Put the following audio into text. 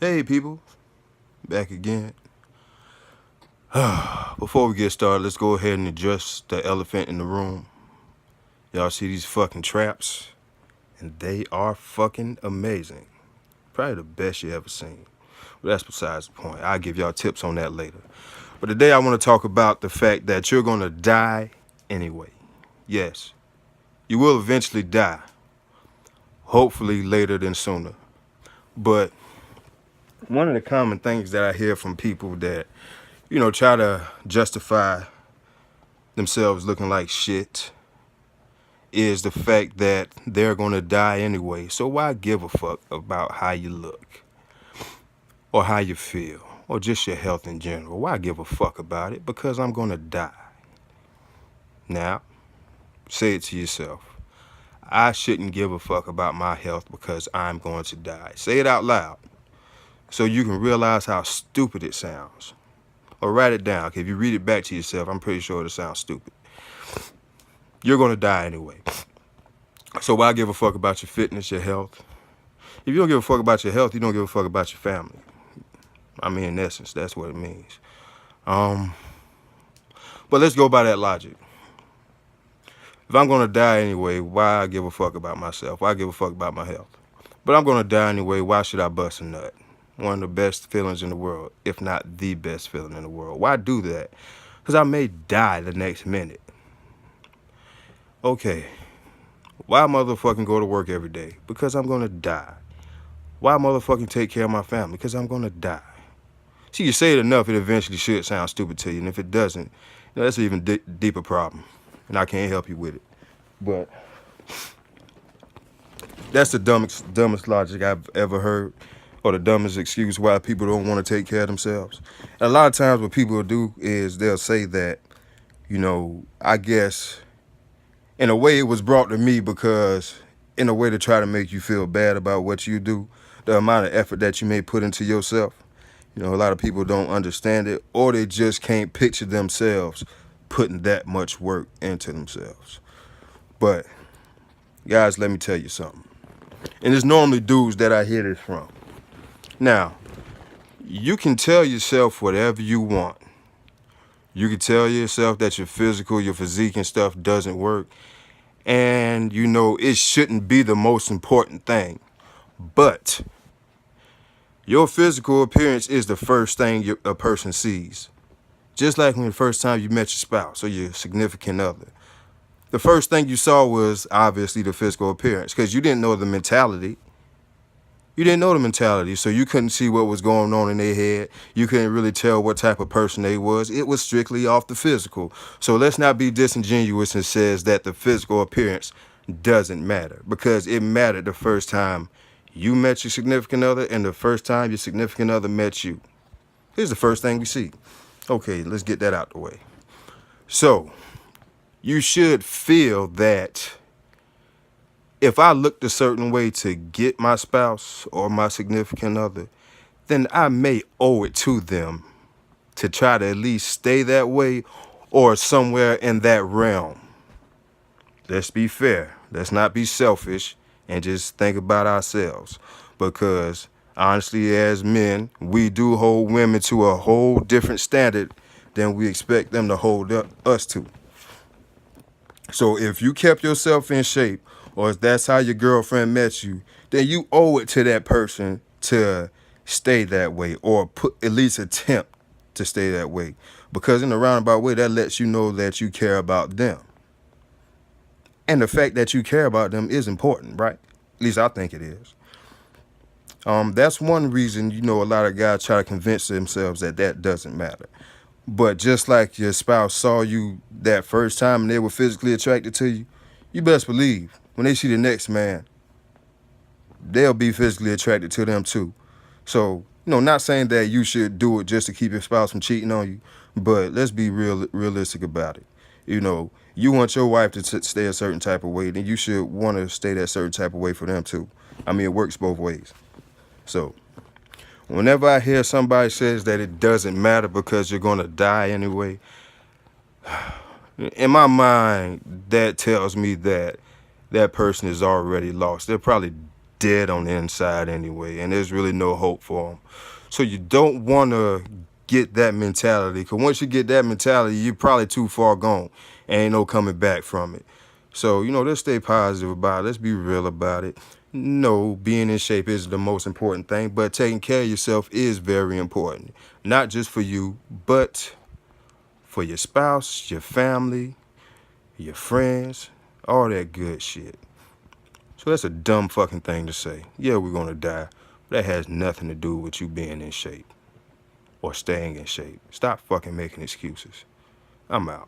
Hey people, back again. Before we get started, let's go ahead and address the elephant in the room. Y'all see these fucking traps? And they are fucking amazing. Probably the best you ever seen. But that's besides the point. I'll give y'all tips on that later. But today I want to talk about the fact that you're gonna die anyway. Yes, you will eventually die. Hopefully later than sooner. But one of the common things that I hear from people that try to justify themselves looking like shit is the fact that they're going to die anyway. So why give a fuck about how you look or how you feel or just your health in general? Why give a fuck about it? Because I'm going to die. Now, say it to yourself. I shouldn't give a fuck about my health because I'm going to die. Say it out loud so you can realize how stupid it sounds. Or write it down. If you read it back to yourself, I'm pretty sure it'll sound stupid. You're going to die anyway. So why give a fuck about your fitness, your health? If you don't give a fuck about your health, you don't give a fuck about your family. I mean, in essence, that's what it means. But let's go by that logic. If I'm going to die anyway, why give a fuck about myself? Why give a fuck about my health? But I'm going to die anyway, why should I bust a nut? One of the best feelings in the world, if not the best feeling in the world. Why do that? Because I may die the next minute. Okay. Why motherfucking go to work every day? Because I'm going to die. Why motherfucking take care of my family? Because I'm going to die. See, you say it enough, it eventually should sound stupid to you. And if it doesn't, that's an even deeper problem. And I can't help you with it. But that's the dumbest logic I've ever heard. Or the dumbest excuse why people don't want to take care of themselves. And a lot of times what people will do is they'll say that, I guess, in a way it was brought to me because in a way to try to make you feel bad about what you do, the amount of effort that you may put into yourself. A lot of people don't understand it, or they just can't picture themselves putting that much work into themselves. But, guys, let me tell you something. And it's normally dudes that I hear this from. Now, you can tell yourself whatever you want. You can tell yourself that your physical, your physique and stuff doesn't work. And, it shouldn't be the most important thing. But your physical appearance is the first thing a person sees. Just like when the first time you met your spouse or your significant other. The first thing you saw was obviously the physical appearance because you didn't know the mentality. So you couldn't see what was going on in their head. You couldn't really tell what type of person they was. It was strictly off the physical. So let's not be disingenuous and says that the physical appearance doesn't matter because it mattered the first time you met your significant other and the first time your significant other met you. Here's the first thing we see. Okay, let's get that out the way. So you should feel that if I looked a certain way to get my spouse or my significant other, then I may owe it to them to try to at least stay that way or somewhere in that realm. Let's be fair. Let's not be selfish and just think about ourselves. Because honestly, as men, we do hold women to a whole different standard than we expect them to hold us to. So if you kept yourself in shape, or if that's how your girlfriend met you, then you owe it to that person to stay that way or at least attempt to stay that way. Because in a roundabout way, that lets you know that you care about them. And the fact that you care about them is important, right? At least I think it is. That's one reason, a lot of guys try to convince themselves that doesn't matter. But just like your spouse saw you that first time and they were physically attracted to you, you best believe when they see the next man, they'll be physically attracted to them too. So, not saying that you should do it just to keep your spouse from cheating on you, but let's be realistic about it. You want your wife to stay a certain type of way, then you should want to stay that certain type of way for them too. I mean, it works both ways. So whenever I hear somebody says that it doesn't matter because you're going to die anyway, in my mind, that tells me that that person is already lost. They're probably dead on the inside anyway, and there's really no hope for them. So you don't want to get that mentality, because once you get that mentality, you're probably too far gone, and ain't no coming back from it. So, let's stay positive about it. Let's be real about it. No, being in shape is the most important thing, but taking care of yourself is very important. Not just for you, but for your spouse, your family, your friends, all that good shit. So that's a dumb fucking thing to say. Yeah, we're gonna die, but that has nothing to do with you being in shape or staying in shape. Stop fucking making excuses. I'm out.